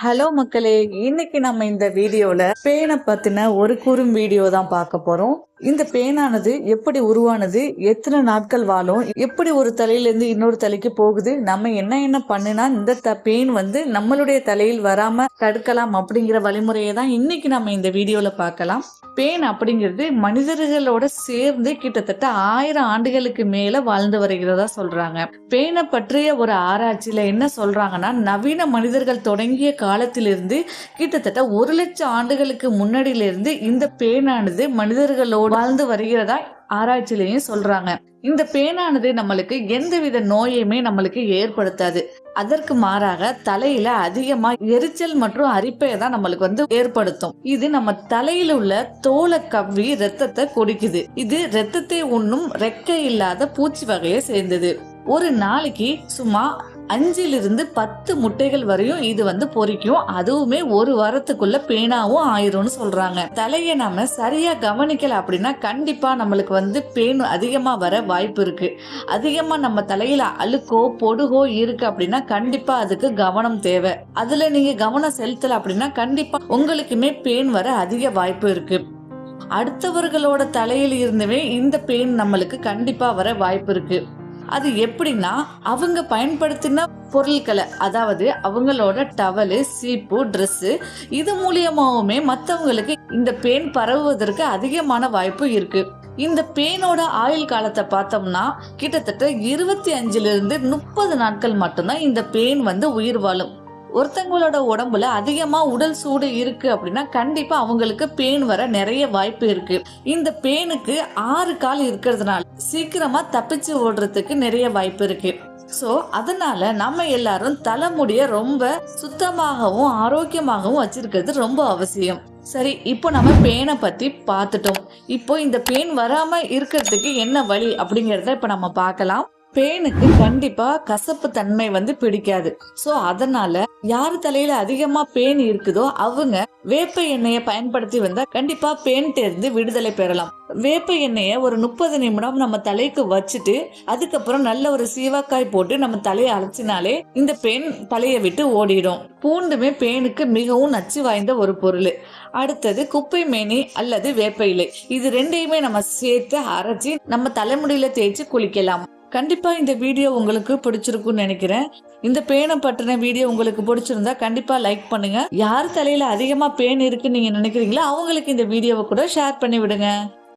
Hello மக்களே, இன்னைக்கு நம்ம இந்த வீடியோல பேனை பத்தின ஒரு குறும் வீடியோ தான் பார்க்க போறோம். இந்த பேனானது எப்படி உருவானது, எத்தனை நாட்கள் வாழும், எப்படி ஒரு தலையிலேருந்து இன்னொரு தலைக்கு போகுது, நம்ம என்ன பண்ணுனா இந்த பேன் நம்மளுடைய தலையில் வராம தடுக்கலாம் அப்படிங்கிற வழிமுறையை தான் இன்னைக்கு நம்ம இந்த வீடியோல பார்க்கலாம். பேன் அப்படிங்கிறது மனிதர்களோட சேர்ந்து கிட்டத்தட்ட 1000 ஆண்டுகளுக்கு மேல வாழ்ந்து வருகிறதா சொல்றாங்க. பேனை பற்றிய ஒரு ஆராய்ச்சியில என்ன சொல்றாங்கன்னா, நவீன மனிதர்கள் தொடங்கிய காலத்திலிருந்து கிட்டத்தட்ட 1 லட்சம் ஆண்டுகளுக்கு முன்னாடியிலிருந்து இந்த பேனானது மனிதர்களோடு வாழ்ந்து வருகிறதா ஆராய்ச்சியிலையும் சொல்றாங்க. இந்த பேனானது நம்மளுக்கு எந்தவித நோயுமே நம்மளுக்கு ஏற்படுத்தாது. அதற்கு மாறாக தலையில அதிகமா எரிச்சல் மற்றும் அரிப்பை தான் நம்மளுக்கு ஏற்படுத்தும். இது நம்ம தலையில உள்ள தோலை கவ்வி ரத்தத்தை குடிக்குது. இது ரத்தத்தை உண்ணும் ரெக்கை இல்லாத பூச்சி வகையை சேர்ந்தது. ஒரு நாளைக்கு சும்மா 5 to 10 முட்டைகள் வரையும் இது பொரிக்கும். அதுவுமே ஒரு வாரத்துக்குள்ள பேனாவும் ஆயிரும்னு சொல்றாங்க. தலையை நாம சரியா கவனிக்கல அப்படின்னா கண்டிப்பா நம்மளுக்கு பேன் அதிகமா வர வாய்ப்பு இருக்கு. அதிகமா நம்ம தலையில அழுக்கோ பொடுகோ இருக்கு அப்படின்னா கண்டிப்பா அதுக்கு கவனம் தேவை. அதுல நீங்க கவனம் செலுத்தல அப்படின்னா கண்டிப்பா உங்களுக்குமே பேன் வர அதிக வாய்ப்பு இருக்கு. அடுத்தவர்களோட தலையில இருந்தவே இந்த பேன் நம்மளுக்கு கண்டிப்பா வர வாய்ப்பு இருக்கு. அது எப்படின்னா, அவங்க பயன்படுத்தின பொருட்களை, அதாவது அவங்களோட டவலு, சீப்பு, ட்ரெஸ்ஸு, இது மூலியமாவுமே மற்றவங்களுக்கு இந்த பேன் பரவுவதற்கு அதிகமான வாய்ப்பு இருக்கு. இந்த பேனோட ஆயுள் காலத்தை பார்த்தோம்னா கிட்டத்தட்ட 25 to 30 நாட்கள் மட்டும்தான் இந்த பேன் உயிர் வாழும். ஒருத்தவங்களோட உடம்புல அதிகமா உடல் சூடு இருக்கு அப்படின்னா கண்டிப்பா அவங்களுக்கு பேன் வர நிறைய வாய்ப்பு இருக்கு. இந்த பேனுக்கு 6 கால் இருக்கிறதுனால சீக்கிரமா தப்பிச்சு ஓடுறதுக்கு நிறைய வாய்ப்பு இருக்கு. சோ அதனால நம்ம எல்லாரும் தலைமுடிய ரொம்ப சுத்தமாகவும் ஆரோக்கியமாகவும் வச்சிருக்கிறது ரொம்ப அவசியம். சரி, இப்போ நம்ம பேனை பத்தி பார்த்துட்டோம். இப்போ இந்த பேன் வராம இருக்கிறதுக்கு என்ன வழி அப்படிங்கறத இப்ப நம்ம பார்க்கலாம். பேனுக்கு கண்டிப்பா கசப்பு தன்மை பிடிக்காது. சோ அதனால யாரு தலையில அதிகமா பேன் இருக்குதோ அவங்க வேப்ப எண்ணெயை பயன்படுத்தி வந்தா கண்டிப்பா பேன் தேர்ந்து விடுதலை பெறலாம். வேப்ப எண்ணெயை ஒரு 30 நிமிடம் நம்ம தலைக்கு வச்சுட்டு அதுக்கப்புறம் நல்ல ஒரு சீவாக்காய் போட்டு நம்ம தலையை அரைச்சினாலே இந்த பேன் தலையை விட்டு ஓடிடும். பூண்டுமே பேனுக்கு மிகவும் நச்சு வாய்ந்த ஒரு பொருள். அடுத்தது குப்பை மேனி அல்லது வேப்ப இலை, இது ரெண்டையுமே நம்ம சேர்த்து அரைச்சி நம்ம தலைமுடியில தேய்ச்சி குளிக்கலாம். கண்டிப்பா இந்த வீடியோ உங்களுக்கு பிடிச்சிருக்கும்னு நினைக்கிறேன். இந்த பேனை பற்றின வீடியோ உங்களுக்கு பிடிச்சிருந்தா கண்டிப்பா லைக் பண்ணுங்க. யார் தலையில அதிகமா பேன் இருக்குன்னு நீங்க நினைக்கிறீங்களோ அவங்களுக்கு இந்த வீடியோவை கூட ஷேர் பண்ணி விடுங்க.